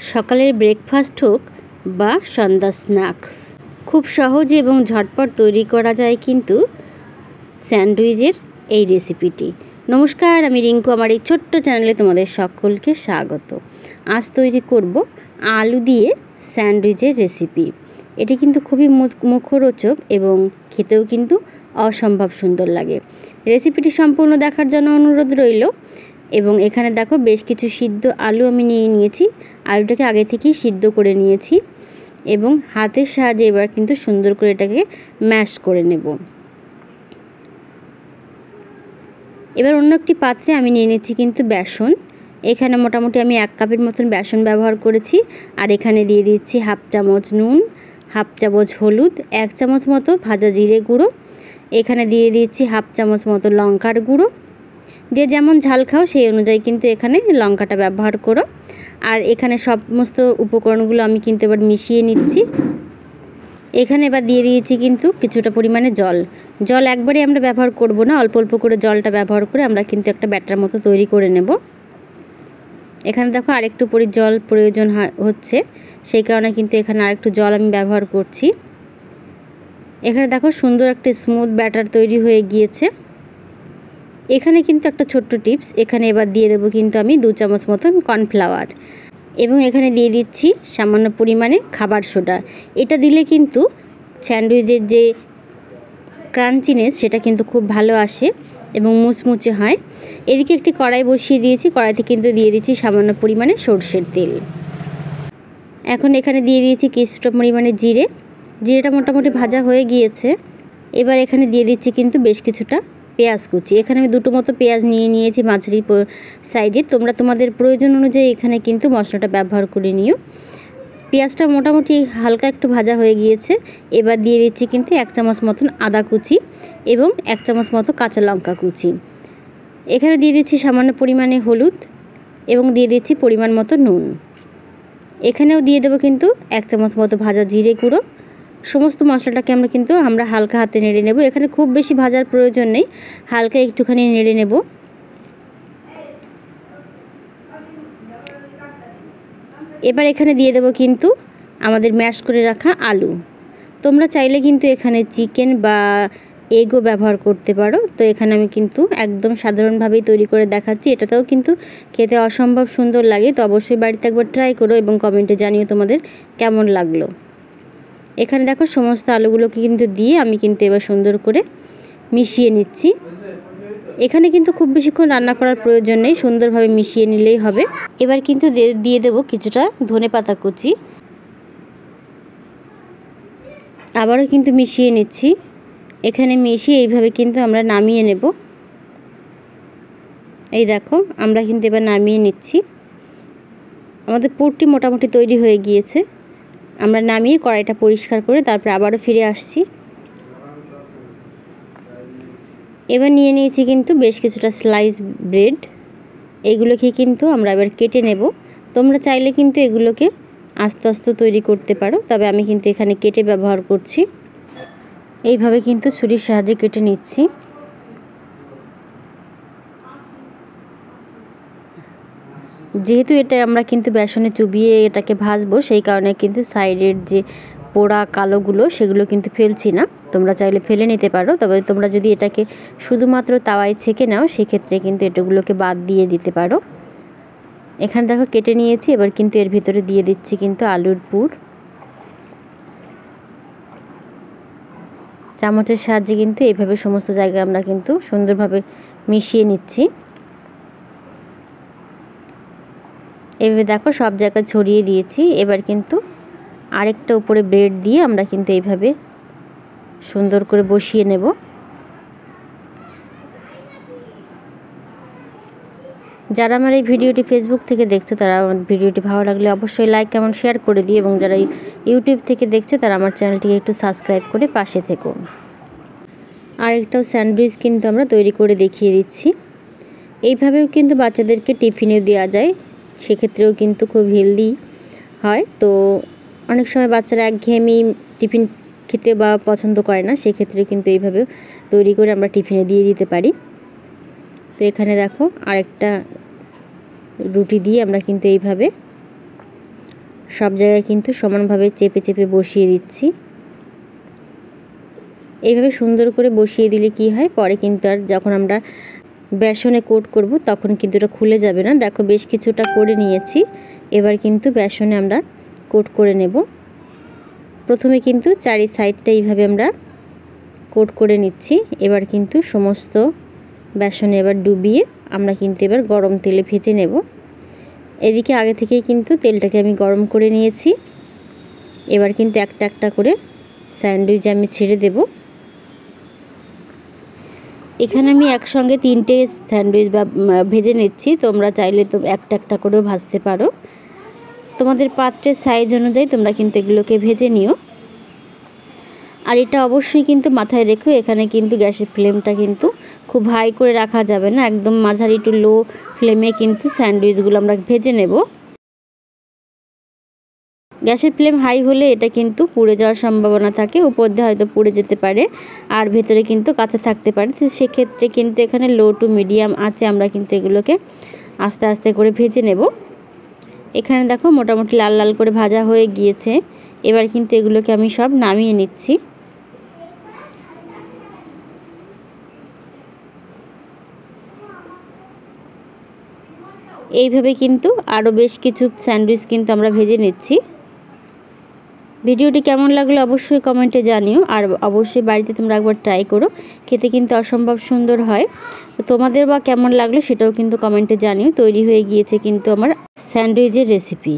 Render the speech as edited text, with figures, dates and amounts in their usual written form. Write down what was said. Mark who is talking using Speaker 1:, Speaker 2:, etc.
Speaker 1: সকালের ব্রেকফাস্ট হোক বা সন্ধ্যা স্ন্যাক্স, খুব সহজে এবং ঝটপট তৈরি করা যায় কিন্তু স্যান্ডউইচের এই রেসিপিটি। নমস্কার, আমি রিঙ্কু। আমার এই ছোট্ট চ্যানেলে তোমাদের সকলকে স্বাগত। আজ তৈরি করব আলু দিয়ে স্যান্ডউইচের রেসিপি। এটি কিন্তু খুবই মুখরোচক এবং খেতেও কিন্তু অসম্ভব সুন্দর লাগে। রেসিপিটি সম্পূর্ণ দেখার জন্য অনুরোধ রইল। এবং এখানে দেখো বেশ কিছু সিদ্ধ আলু আমি নিয়ে নিয়েছি। আলুটাকে আগে থেকেই সিদ্ধ করে নিয়েছি এবং হাতের সাহায্যে এবার কিন্তু সুন্দর করে এটাকে ম্যাশ করে নেব। এবার অন্য একটি পাত্রে আমি নিয়ে নিচ্ছি কিন্তু বেসন। এখানে মোটামুটি আমি 1 কাপের মতন বেসন ব্যবহার করেছি। আর এখানে দিয়ে দিচ্ছি হাফ চামচ নুন, হাফ চামচ হলুদ, 1 চামচ মতো ভাজা জিরে গুঁড়ো, এখানে দিয়ে দিচ্ছি হাফ চামচ মতো লঙ্কার গুঁড়ো। যে যেমন ঝাল খাও সেই অনুযায়ী কিন্তু এখানে লঙ্কাটা ব্যবহার করো। আর এখানে সমস্ত উপকরণগুলো আমি কিন্তু এবার মিশিয়ে নিচ্ছি। এখানে এবার দিয়ে দিয়েছি কিন্তু কিছুটা পরিমাণে জল একবারে আমরা ব্যবহার করব না, অল্প অল্প করে জলটা ব্যবহার করে আমরা কিন্তু একটা ব্যাটার মতো তৈরি করে নেব। এখানে দেখো আরেকটু জল প্রয়োজন হচ্ছে, সেই কারণে কিন্তু এখানে আরেকটু জল আমি ব্যবহার করছি। এখানে দেখো সুন্দর একটা স্মুথ ব্যাটার তৈরি হয়ে গিয়েছে। এখানে কিন্তু একটা ছোট্ট টিপস, এখানে এবার দিয়ে দেবো কিন্তু আমি 2 চামচ মতন কর্নফ্লাওয়ার এবং এখানে দিয়ে দিচ্ছি সামান্য পরিমাণে খাবার সোডা। এটা দিলে কিন্তু স্যান্ডউইচের যে ক্রাঞ্চিনেস সেটা কিন্তু খুব ভালো আসে এবং মুচমুচে হয়। এদিকে একটি কড়াই বসিয়ে দিয়েছি, কড়াইতে কিন্তু দিয়ে দিচ্ছি সামান্য পরিমাণে সরষের তেল। এখন এখানে দিয়ে দিয়েছি কিছুটা পরিমাণে জিরেটা মোটামুটি ভাজা হয়ে গিয়েছে। এবার এখানে দিয়ে দিচ্ছি কিন্তু বেশ কিছুটা পেঁয়াজ কুচি। এখানে আমি 2টো মতো পেঁয়াজ নিয়ে নিয়েছি মাঝারি সাইজে। তোমরা তোমাদের প্রয়োজন অনুযায়ী এখানে কিন্তু মশলাটা ব্যবহার করে নিও। পেঁয়াজটা মোটামুটি হালকা একটু ভাজা হয়ে গিয়েছে। এবার দিয়ে দিচ্ছি কিন্তু 1 চামচ মতন আদা কুচি এবং 1 চামচ মতো কাঁচা লঙ্কা কুচি। এখানে দিয়ে দিচ্ছি সামান্য পরিমাণে হলুদ এবং দিয়ে দিচ্ছি পরিমাণ মতো নুন। এখানেও দিয়ে দেবো কিন্তু 1 চামচ মতো ভাজা জিরে গুঁড়ো। সমস্ত মশলাটাকে আমরা হালকা হাতে নেড়ে নেব। এখানে খুব বেশি ভাজার প্রয়োজন নেই, হালকা একটুখানি নেড়ে নেব। এবার এখানে দিয়ে দেব কিন্তু আমাদের ম্যাশ করে রাখা আলু। তোমরা চাইলে কিন্তু এখানে চিকেন বা এগও ব্যবহার করতে পারো। তো এখানে আমি কিন্তু একদম সাধারণভাবেই তৈরি করে দেখাচ্ছি। এটাতেও কিন্তু খেতে অসম্ভব সুন্দর লাগে। তো অবশ্যই বাড়িতে একবার ট্রাই করো এবং কমেন্টে জানিও তোমাদের কেমন লাগলো। এখানে দেখো সমস্ত আলুগুলোকে কিন্তু দিয়ে আমি কিন্তু এবার সুন্দর করে মিশিয়ে নিচ্ছি। এখানে কিন্তু খুব বেশিক্ষণ রান্না করার প্রয়োজন নেই, সুন্দরভাবে মিশিয়ে নিলেই হবে। এবার কিন্তু দিয়ে দেব কিছুটা ধনেপাতা কুচি। আবারও কিন্তু মিশিয়ে নিচ্ছি। এখানে মিশিয়ে এইভাবে কিন্তু আমরা নামিয়ে নেব। এই দেখো আমরা কিন্তু এবার নামিয়ে নিচ্ছি। আমাদের পুরটি মোটামুটি তৈরি হয়ে গিয়েছে। আমরা নামিয়ে কড়াইটা পরিষ্কার করে তারপর আবারও ফিরে আসছি। এবার নিয়ে নিয়েছি কিন্তু বেশ কিছুটা স্লাইস ব্রেড। এইগুলোকে কিন্তু আমরা এবার কেটে নেব। তোমরা চাইলে কিন্তু এগুলোকে আস্তে আস্তে তৈরি করতে পারো, তবে আমি কিন্তু এখানে কেটে ব্যবহার করছি। এইভাবে কিন্তু ছুরির সাহায্যে কেটে নিচ্ছি। যেহেতু এটা আমরা কিন্তু বেসনে চুবিয়ে এটাকে ভাজবো, সেই কারণে কিন্তু সাইডের যে পোড়া কালোগুলো সেগুলো কিন্তু ফেলছি না। তোমরা চাইলে ফেলে নিতে পারো, তবে তোমরা যদি এটাকে শুধুমাত্র তাওয়ায় ছেঁকে নাও সেক্ষেত্রে কিন্তু এটাগুলোকে বাদ দিয়ে দিতে পারো। এখানে দেখো কেটে নিয়েছি। এবার কিন্তু এর ভিতরে দিয়ে দিচ্ছি কিন্তু আলুর পুর। চামচের সাহায্যে কিন্তু এইভাবে সমস্ত জায়গায় আমরা কিন্তু সুন্দরভাবে মিশিয়ে নিচ্ছি। এইভাবে দেখো সব জায়গায় ছড়িয়ে দিয়েছি। এবার কিন্তু আরেকটা উপরে ব্রেড দিয়ে আমরা কিন্তু এইভাবে সুন্দর করে বসিয়ে নেব। যারা আমার এই ভিডিওটি ফেসবুক থেকে দেখছো তারা আমার ভিডিওটি ভালো লাগলে অবশ্যই লাইক কমেন্ট শেয়ার করে দিও এবং যারা ইউটিউব থেকে দেখছো তারা আমার চ্যানেলটিকে একটু সাবস্ক্রাইব করে পাশে থেকো। আরেকটাও স্যান্ডউইচ কিন্তু আমরা তৈরি করে দেখিয়ে দিচ্ছি। এইভাবেও কিন্তু বাচ্চাদেরকে টিফিনে দেওয়া যায়, সেক্ষেত্রেও কিন্তু খুব হেলদি হয়। তো অনেক সময় বাচ্চারা একঘেয়েমি টিফিন খেতে বা পছন্দ করে না, সেক্ষেত্রে কিন্তু এইভাবে তৈরি করে আমরা টিফিনে দিয়ে দিতে পারি। তো এখানে দেখো আরেকটা রুটি দিয়ে আমরা কিন্তু এইভাবে সব জায়গায় কিন্তু সমানভাবে চেপে চেপে বসিয়ে দিচ্ছি। এইভাবে সুন্দর করে বসিয়ে দিলে কি হয়, পরে কিন্তু আর যখন আমরা বেসনে কোট করব তখন কিন্তু এটা খুলে যাবে না। দেখো বেশ কিছুটা করে নিয়েছি। এবার কিন্তু বেসনে আমরা কোট করে নেব। প্রথমে কিন্তু চারি সাইডটা এইভাবে আমরা কোট করে নিচ্ছি। এবার কিন্তু সমস্ত বেসনে এবার ডুবিয়ে আমরা কিন্তু এবার গরম তেলে ভেজে নেব। এদিকে আগে থেকেই কিন্তু তেলটাকে আমি গরম করে নিয়েছি। এবার কিন্তু একটা একটা করে স্যান্ডউইচ আমি ছেড়ে দেব। এখানে আমি একসঙ্গে 3টে স্যান্ডউইচ ভেজে নিচ্ছি। তোমরা চাইলে তো একটা একটা করেও ভাজতে পারো। তোমাদের পাত্রের সাইজ অনুযায়ী তোমরা কিন্তু এগুলোকে ভেজে নিও। আর এটা অবশ্যই কিন্তু মাথায় রেখো, এখানে কিন্তু গ্যাসের ফ্লেমটা কিন্তু খুব হাই করে রাখা যাবে না, একদম মাঝারি টু লো ফ্লেমে কিন্তু স্যান্ডউইচগুলো আমরা ভেজে নেব। গ্যাসের ফ্লেম হাই হলে এটা কিন্তু পুড়ে যাওয়ার সম্ভাবনা থাকে, উপর দিয়ে হয়তো পুড়ে যেতে পারে আর ভেতরে কিন্তু কাঁচা থাকতে পারে। তো সেক্ষেত্রে কিন্তু এখানে লো টু মিডিয়াম আঁচে আমরা কিন্তু এগুলোকে আস্তে আস্তে করে ভেজে নেব। এখানে দেখো মোটামুটি লাল লাল করে ভাজা হয়ে গিয়েছে। এবার কিন্তু এগুলোকে আমি সব নামিয়ে নিচ্ছি। এইভাবে কিন্তু আরও বেশ কিছু স্যান্ডউইচ কিন্তু আমরা ভেজে নিচ্ছি। ভিডিওটি কেমন লাগলো অবশ্যই কমেন্টে জানিও। আর অবশ্যই বাড়িতে তোমরা একবার ট্রাই করো, খেতে কিন্তু অসম্ভব সুন্দর হয়। তো তোমাদের বা কেমন লাগলো সেটাও কিন্তু কমেন্টে জানিও। তৈরি হয়ে গিয়েছে কিন্তু আমার স্যান্ডউইচের রেসিপি।